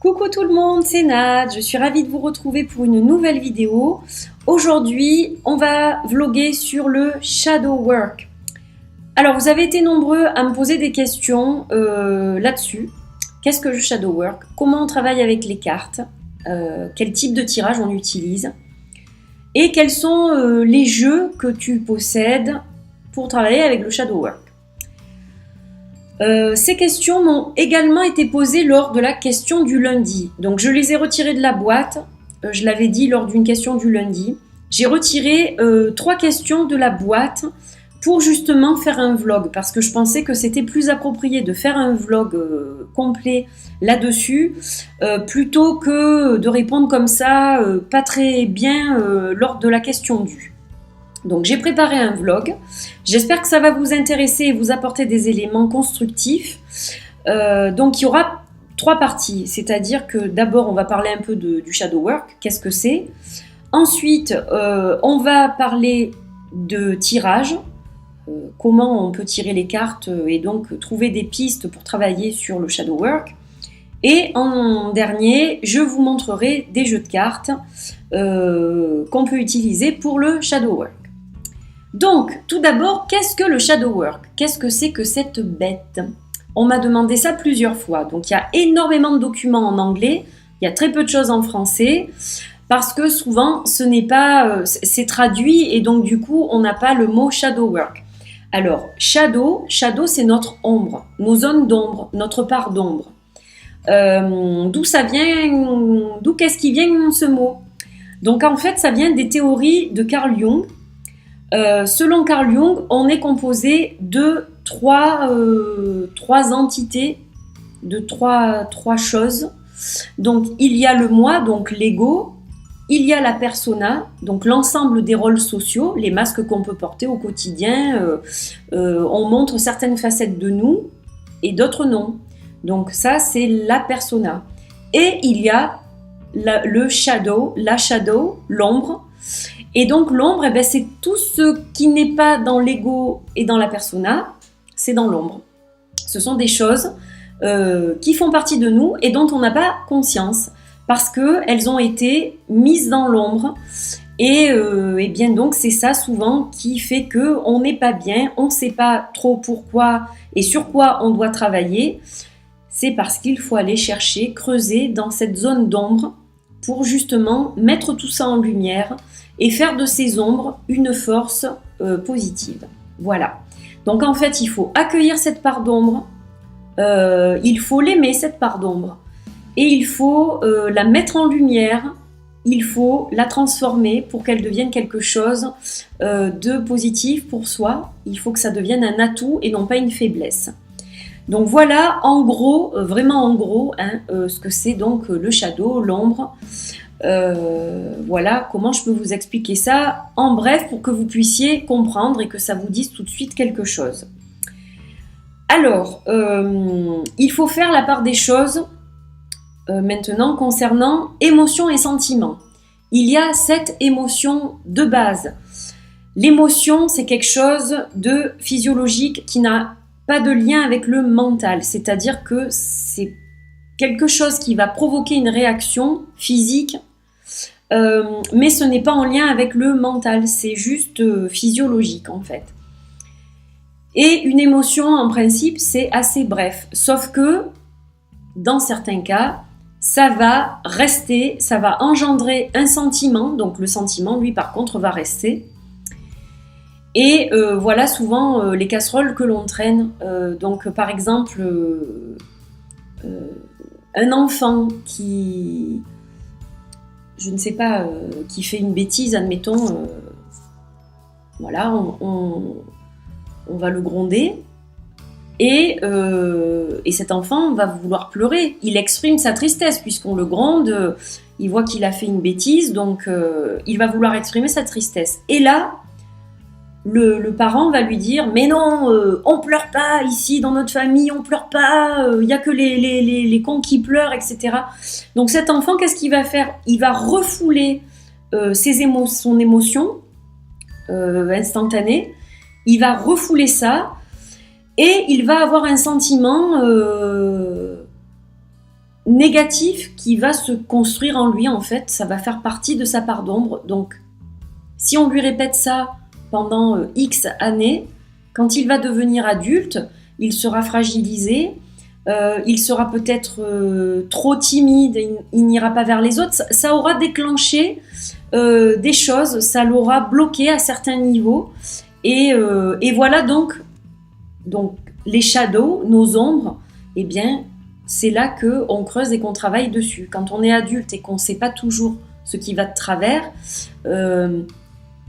Coucou tout le monde, c'est Nad, je suis ravie de vous retrouver pour une nouvelle vidéo. Aujourd'hui, on va vlogger sur le shadow work. Alors, vous avez été nombreux à me poser des questions là-dessus. Qu'est-ce que le shadow work? Comment on travaille avec les cartes? Quel type de tirage on utilise? Et quels sont les jeux que tu possèdes pour travailler avec le shadow work? Ces questions m'ont également été posées lors de la question du lundi. Donc je les ai retirées de la boîte, je l'avais dit lors d'une question du lundi. J'ai retiré 3 questions de la boîte pour justement faire un vlog, parce que je pensais que c'était plus approprié de faire un vlog complet là-dessus, plutôt que de répondre comme ça, pas très bien lors de la question due. Donc j'ai préparé un vlog, j'espère que ça va vous intéresser et vous apporter des éléments constructifs. Donc il y aura 3 parties, c'est-à-dire que d'abord on va parler un peu du shadow work, qu'est-ce que c'est. Ensuite on va parler de tirage, comment on peut tirer les cartes et donc trouver des pistes pour travailler sur le shadow work. Et en dernier, je vous montrerai des jeux de cartes qu'on peut utiliser pour le shadow work. Donc, tout d'abord, qu'est-ce que le shadow work? Qu'est-ce que c'est que cette bête? On m'a demandé ça plusieurs fois. Donc, il y a énormément de documents en anglais. Il y a très peu de choses en français. Parce que souvent, ce n'est pas... c'est traduit et donc, du coup, on n'a pas le mot shadow work. Alors, shadow, c'est notre ombre, nos zones d'ombre, notre part d'ombre. D'où ça vient? D'où qu'est-ce qui vient ce mot? Donc, en fait, ça vient des théories de Carl Jung. Selon Carl Jung, on est composé de trois entités, de trois choses. Donc, il y a le moi, donc l'ego. Il y a la persona, donc l'ensemble des rôles sociaux, les masques qu'on peut porter au quotidien. On montre certaines facettes de nous et d'autres non. Donc ça, c'est la persona. Et il y a le shadow, l'ombre. Et donc l'ombre, eh ben, c'est tout ce qui n'est pas dans l'ego et dans la persona, c'est dans l'ombre. Ce sont des choses qui font partie de nous et dont on n'a pas conscience parce qu'elles ont été mises dans l'ombre. Et bien donc c'est ça souvent qui fait qu'on n'est pas bien, on ne sait pas trop pourquoi et sur quoi on doit travailler. C'est parce qu'il faut aller chercher, creuser dans cette zone d'ombre pour justement mettre tout ça en lumière et faire de ces ombres une force positive. Voilà. Donc en fait, il faut accueillir cette part d'ombre, il faut l'aimer cette part d'ombre, et il faut la mettre en lumière, il faut la transformer pour qu'elle devienne quelque chose de positif pour soi. Il faut que ça devienne un atout et non pas une faiblesse. Donc voilà, en gros, vraiment en gros, ce que c'est donc le shadow, l'ombre. Voilà comment je peux vous expliquer ça en bref pour que vous puissiez comprendre et que ça vous dise tout de suite quelque chose. Alors, il faut faire la part des choses maintenant concernant émotions et sentiments. Il y a 7 émotions de base. L'émotion, c'est quelque chose de physiologique qui n'a pas de lien avec le mental, c'est-à-dire que c'est quelque chose qui va provoquer une réaction physique, mais ce n'est pas en lien avec le mental, c'est juste physiologique en fait. Et une émotion en principe c'est assez bref, sauf que dans certains cas, ça va rester, ça va engendrer un sentiment, donc le sentiment lui par contre va rester. Et voilà souvent les casseroles que l'on traîne. Donc par exemple, un enfant qui, je ne sais pas, qui fait une bêtise, admettons, voilà, on va le gronder. Et cet enfant va vouloir pleurer. Il exprime sa tristesse puisqu'on le gronde, il voit qu'il a fait une bêtise, donc il va vouloir exprimer sa tristesse. Et là, le parent va lui dire « Mais non, on pleure pas ici dans notre famille, on pleure pas, il y a que les cons qui pleurent, etc. » Donc cet enfant, qu'est-ce qu'il va faire? Il va refouler son émotion instantanée, il va refouler ça et il va avoir un sentiment négatif qui va se construire en lui, en fait. Ça va faire partie de sa part d'ombre. Donc, si on lui répète ça pendant X années, quand il va devenir adulte, il sera fragilisé, il sera peut-être trop timide, il n'ira pas vers les autres. Ça aura déclenché des choses, ça l'aura bloqué à certains niveaux. Et voilà donc les shadows, nos ombres, eh bien, c'est là qu'on creuse et qu'on travaille dessus. Quand on est adulte et qu'on ne sait pas toujours ce qui va de travers,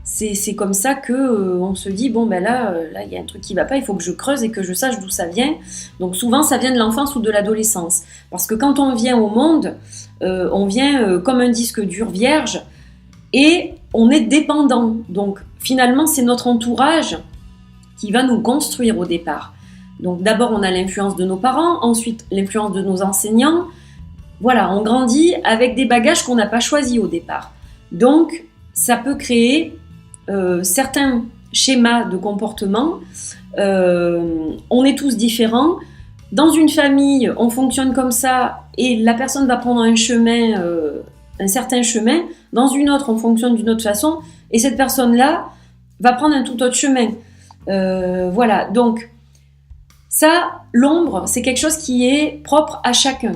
c'est comme ça qu'on se dit, bon ben là, il y a un truc qui ne va pas, il faut que je creuse et que je sache d'où ça vient. Donc souvent, ça vient de l'enfance ou de l'adolescence. Parce que quand on vient au monde, on vient comme un disque dur vierge et on est dépendant. Donc finalement, c'est notre entourage qui va nous construire au départ. Donc d'abord, on a l'influence de nos parents, ensuite l'influence de nos enseignants. Voilà, on grandit avec des bagages qu'on n'a pas choisis au départ. Donc, ça peut créer certains schémas de comportement. On est tous différents. Dans une famille, on fonctionne comme ça et la personne va prendre un chemin, un certain chemin. Dans une autre, on fonctionne d'une autre façon et cette personne-là va prendre un tout autre chemin. Voilà, donc ça, l'ombre, c'est quelque chose qui est propre à chacun.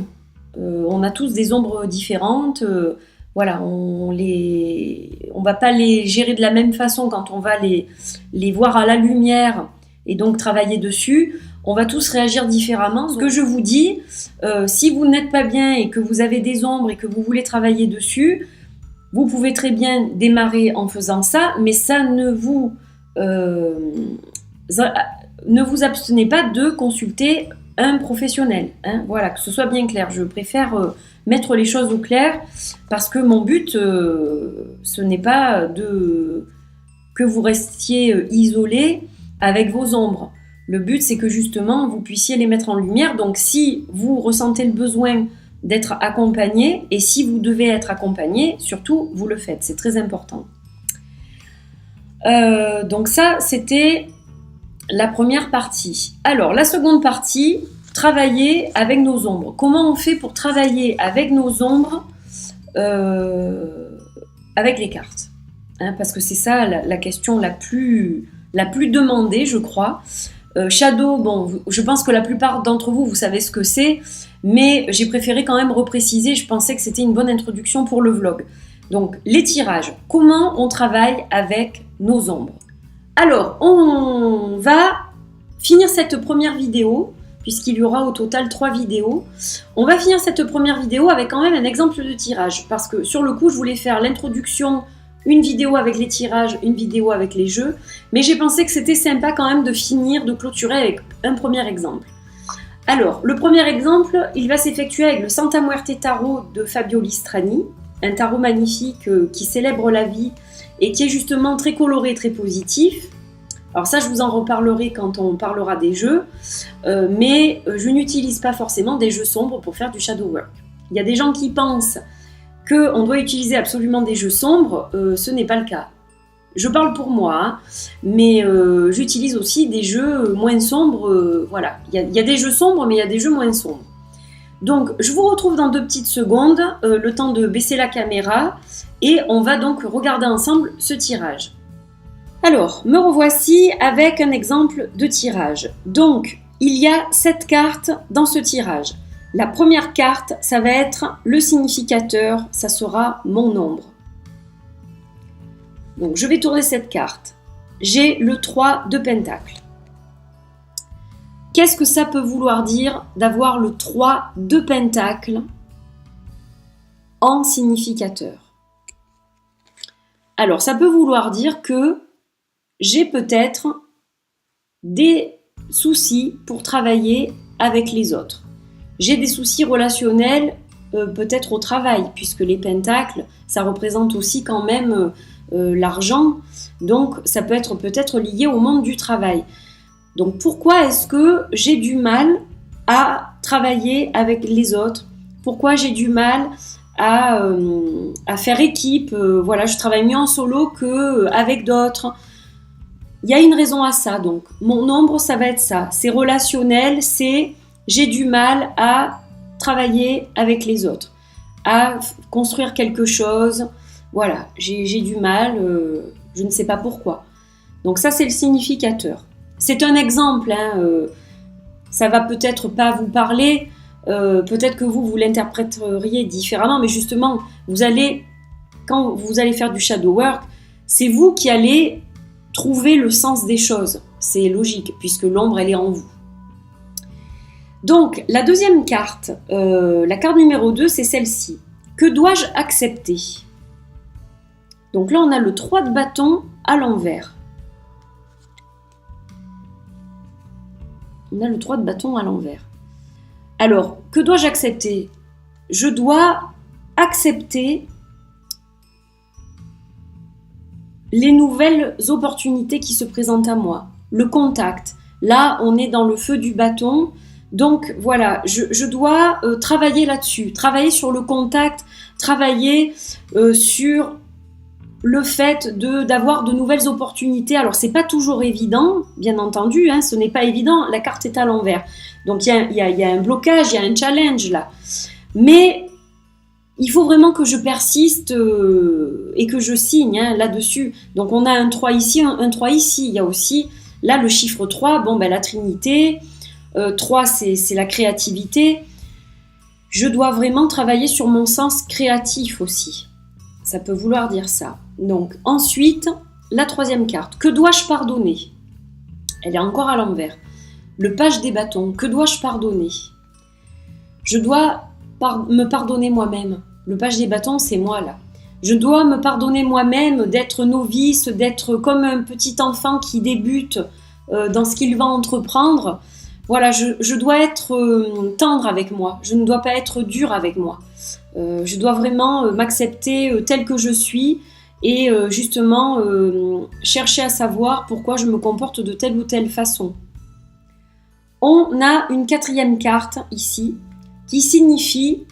On a tous des ombres différentes. Voilà, on va pas les gérer de la même façon quand on va les voir à la lumière et donc travailler dessus. On va tous réagir différemment. Ce que je vous dis, si vous n'êtes pas bien et que vous avez des ombres et que vous voulez travailler dessus, vous pouvez très bien démarrer en faisant ça, mais ça ne vous abstenez pas de consulter un professionnel. Hein, voilà, que ce soit bien clair. Je préfère mettre les choses au clair parce que mon but, ce n'est pas que vous restiez isolé avec vos ombres. Le but, c'est que justement, vous puissiez les mettre en lumière. Donc, si vous ressentez le besoin d'être accompagné, et si vous devez être accompagné, surtout, vous le faites. C'est très important. Donc ça, c'était la première partie. Alors, la seconde partie, travailler avec nos ombres. Comment on fait pour travailler avec nos ombres avec les cartes, hein, parce que c'est ça la question la plus demandée, je crois. Shadow, bon, je pense que la plupart d'entre vous, vous savez ce que c'est, mais j'ai préféré quand même repréciser, je pensais que c'était une bonne introduction pour le vlog. Donc, les tirages. Comment on travaille avec nos ombres? Alors, on va finir cette première vidéo, puisqu'il y aura au total 3 vidéos. On va finir cette première vidéo avec quand même un exemple de tirage, parce que sur le coup, je voulais faire l'introduction, une vidéo avec les tirages, une vidéo avec les jeux, mais j'ai pensé que c'était sympa quand même de finir, de clôturer avec un premier exemple. Alors, le premier exemple, il va s'effectuer avec le Santa Muerte Tarot de Fabio Listrani, un tarot magnifique qui célèbre la vie et qui est justement très coloré, très positif. Alors ça, je vous en reparlerai quand on parlera des jeux, mais je n'utilise pas forcément des jeux sombres pour faire du shadow work. Il y a des gens qui pensent qu'on doit utiliser absolument des jeux sombres, ce n'est pas le cas. Je parle pour moi, hein, mais j'utilise aussi des jeux moins sombres, voilà. Il y a des jeux sombres, mais il y a des jeux moins sombres. Donc, je vous retrouve dans 2 petites secondes, le temps de baisser la caméra, et on va donc regarder ensemble ce tirage. Alors, me revoici avec un exemple de tirage. Donc, il y a 7 cartes dans ce tirage. La première carte, ça va être le significateur, ça sera mon ombre. Donc, je vais tourner cette carte. J'ai le 3 de Pentacle. Qu'est-ce que ça peut vouloir dire d'avoir le 3 de Pentacle en significateur? Alors, ça peut vouloir dire que j'ai peut-être des soucis pour travailler avec les autres. J'ai des soucis relationnels peut-être au travail, puisque les pentacles, ça représente aussi quand même l'argent. Donc, ça peut être peut-être lié au monde du travail. Donc, pourquoi est-ce que j'ai du mal à travailler avec les autres? Pourquoi j'ai du mal à faire équipe? Voilà, je travaille mieux en solo qu'avec d'autres. Il y a une raison à ça. Donc, mon ombre, ça va être ça. C'est relationnel, c'est j'ai du mal à travailler avec les autres, à construire quelque chose. Voilà, j'ai du mal, je ne sais pas pourquoi. Donc ça, c'est le significateur. C'est un exemple, hein, ça va peut-être pas vous parler, peut-être que vous l'interpréteriez différemment, mais justement, quand vous allez faire du shadow work, c'est vous qui allez trouver le sens des choses. C'est logique, puisque l'ombre, elle est en vous. Donc, la deuxième carte, la carte numéro 2, c'est celle-ci. Que dois-je accepter ? Donc là, on a le 3 de bâton à l'envers. On a le 3 de bâton à l'envers. Alors, que dois-je accepter ? Je dois accepter les nouvelles opportunités qui se présentent à moi. Le contact. Là, on est dans le feu du bâton. Donc, voilà, je dois travailler là-dessus. Travailler sur le contact, travailler sur le fait d'avoir de nouvelles opportunités. Alors, c'est pas toujours évident, bien entendu, hein, ce n'est pas évident, la carte est à l'envers. Donc, il y a un blocage, il y a un challenge là. Mais il faut vraiment que je persiste et que je signe là-dessus. Donc, on a un 3 ici, un 3 ici. Il y a aussi, là, le chiffre 3, la Trinité. 3, c'est la créativité. Je dois vraiment travailler sur mon sens créatif aussi. Ça peut vouloir dire ça. Donc, ensuite, la troisième carte. Que dois-je pardonner ? Elle est encore à l'envers. Le page des bâtons. Que dois-je pardonner ? Je dois me pardonner moi-même. Le page des bâtons, c'est moi, là. Je dois me pardonner moi-même d'être novice, d'être comme un petit enfant qui débute dans ce qu'il va entreprendre. Voilà, je dois être tendre avec moi. Je ne dois pas être dur avec moi. Je dois vraiment m'accepter tel que je suis et justement chercher à savoir pourquoi je me comporte de telle ou telle façon. On a une quatrième carte ici qui signifie,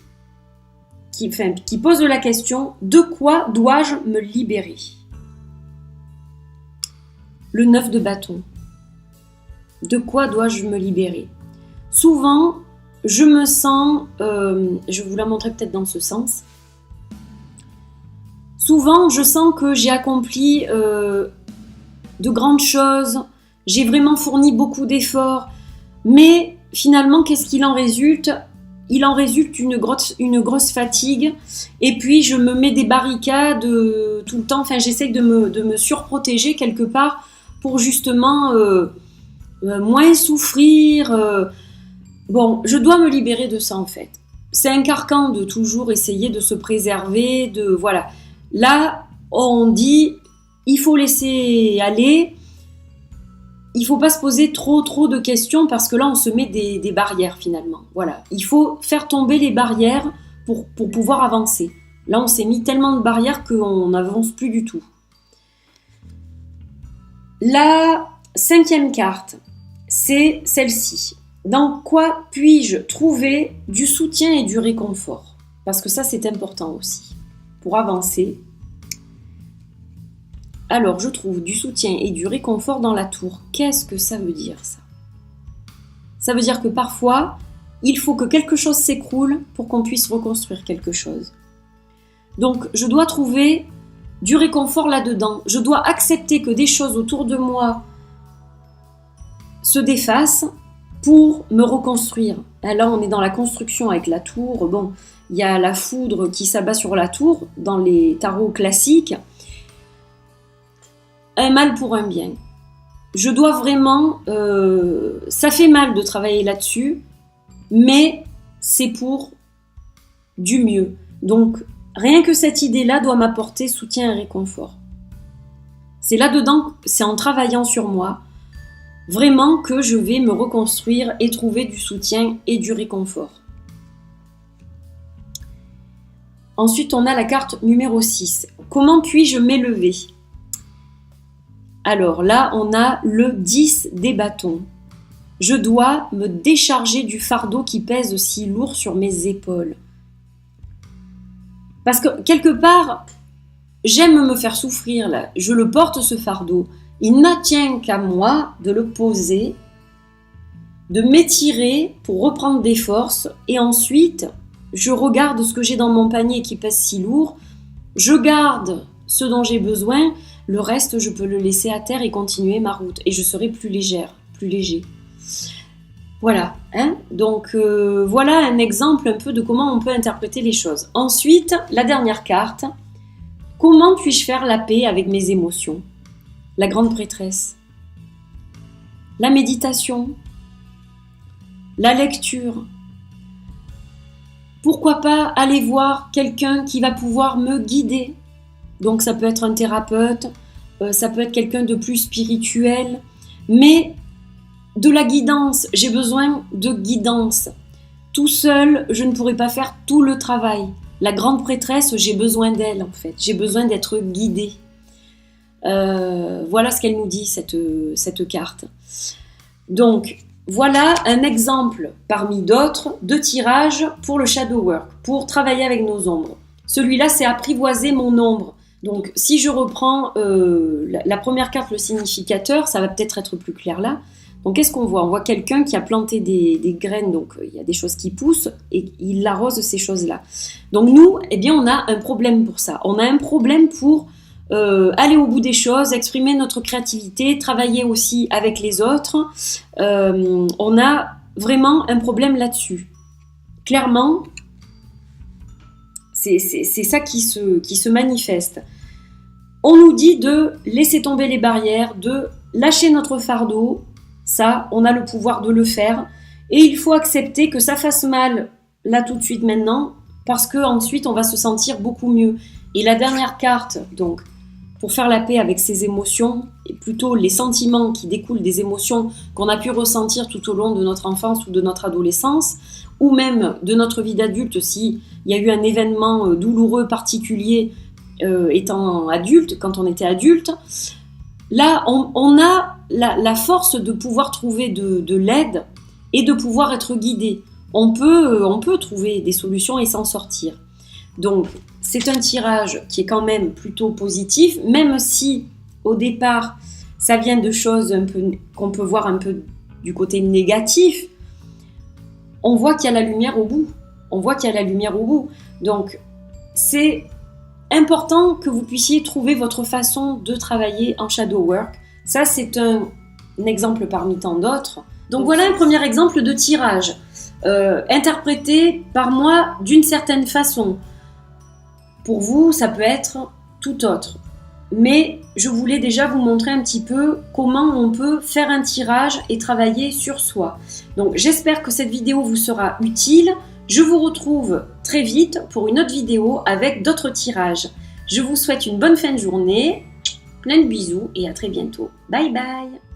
qui pose la question « De quoi dois-je me libérer ?» Le 9 de bâton. De quoi dois-je me libérer ? Souvent, je me sens, je vais vous la montrer peut-être dans ce sens. Souvent, je sens que j'ai accompli de grandes choses, j'ai vraiment fourni beaucoup d'efforts, mais finalement, qu'est-ce qu'il en résulte ? Il en résulte une grosse fatigue, et puis je me mets des barricades tout le temps, enfin j'essaie de me surprotéger quelque part pour justement moins souffrir. Bon, je dois me libérer de ça en fait. C'est un carcan de toujours essayer de se préserver, voilà. Là, on dit, il faut laisser aller, il faut pas se poser trop de questions parce que là, on se met des barrières finalement. Voilà, il faut faire tomber les barrières pour pouvoir avancer. Là, on s'est mis tellement de barrières qu'on n'avance plus du tout. La cinquième carte, c'est celle-ci. Dans quoi puis-je trouver du soutien et du réconfort ? Parce que ça, c'est important aussi. Pour avancer. Alors, je trouve du soutien et du réconfort dans la tour. Qu'est-ce que ça veut dire, ça ? Ça veut dire que parfois, il faut que quelque chose s'écroule pour qu'on puisse reconstruire quelque chose. Donc, je dois trouver du réconfort là-dedans. Je dois accepter que des choses autour de moi se défassent pour me reconstruire. Là, on est dans la construction avec la tour. Bon, il y a la foudre qui s'abat sur la tour dans les tarots classiques. Un mal pour un bien. Je dois vraiment... ça fait mal de travailler là-dessus, mais c'est pour du mieux. Donc, rien que cette idée-là doit m'apporter soutien et réconfort. C'est là-dedans, c'est en travaillant sur moi, vraiment que je vais me reconstruire et trouver du soutien et du réconfort. Ensuite, on a la carte numéro 6. Comment puis-je m'élever ? Alors là, on a le 10 des bâtons. Je dois me décharger du fardeau qui pèse si lourd sur mes épaules. Parce que quelque part, j'aime me faire souffrir là. Je le porte ce fardeau. Il n'attient qu'à moi de le poser de m'étirer pour reprendre des forces et ensuite je regarde ce que j'ai dans mon panier qui pèse si lourd, je garde ce dont j'ai besoin, le reste je peux le laisser à terre et continuer ma route et je serai plus légère, plus léger. Voilà, hein? Donc voilà un exemple un peu de comment on peut interpréter les choses. Ensuite, la dernière carte, comment puis-je faire la paix avec mes émotions? La grande prêtresse, la méditation, la lecture. Pourquoi pas aller voir quelqu'un qui va pouvoir me guider? Donc ça peut être un thérapeute, ça peut être quelqu'un de plus spirituel, mais de la guidance, j'ai besoin de guidance. Tout seul, je ne pourrai pas faire tout le travail. La grande prêtresse, j'ai besoin d'elle en fait, j'ai besoin d'être guidée. Voilà ce qu'elle nous dit, cette carte. Donc, voilà un exemple parmi d'autres de tirage pour le shadow work, pour travailler avec nos ombres. Celui-là, c'est apprivoiser mon ombre. Donc, si je reprends la première carte, le significateur, ça va peut-être être plus clair là. Donc, qu'est-ce qu'on voit? On voit quelqu'un qui a planté des graines, donc il y a des choses qui poussent et il arrose ces choses-là. Donc, nous, eh bien, on a un problème pour ça. On a un problème pour aller au bout des choses, exprimer notre créativité, travailler aussi avec les autres. On a vraiment un problème là-dessus. Clairement, c'est ça qui se manifeste. On nous dit de laisser tomber les barrières, de lâcher notre fardeau. Ça, on a le pouvoir de le faire. Et il faut accepter que ça fasse mal là tout de suite maintenant, parce qu'ensuite on va se sentir beaucoup mieux. Et la dernière carte, donc, pour faire la paix avec ses émotions, et plutôt les sentiments qui découlent des émotions qu'on a pu ressentir tout au long de notre enfance ou de notre adolescence, ou même de notre vie d'adulte s'il y a eu un événement douloureux particulier étant adulte, quand on était adulte. Là, on a la force de pouvoir trouver de l'aide et de pouvoir être guidé. On peut trouver des solutions et s'en sortir. Donc, c'est un tirage qui est quand même plutôt positif, même si au départ, ça vient de choses un peu, qu'on peut voir un peu du côté négatif. On voit qu'il y a la lumière au bout. On voit qu'il y a la lumière au bout. Donc, c'est important que vous puissiez trouver votre façon de travailler en shadow work. Ça, c'est un exemple parmi tant d'autres. Donc, voilà un premier exemple de tirage. Interprété par moi d'une certaine façon. Pour vous, ça peut être tout autre. Mais je voulais déjà vous montrer un petit peu comment on peut faire un tirage et travailler sur soi. Donc j'espère que cette vidéo vous sera utile. Je vous retrouve très vite pour une autre vidéo avec d'autres tirages. Je vous souhaite une bonne fin de journée, plein de bisous et à très bientôt. Bye bye!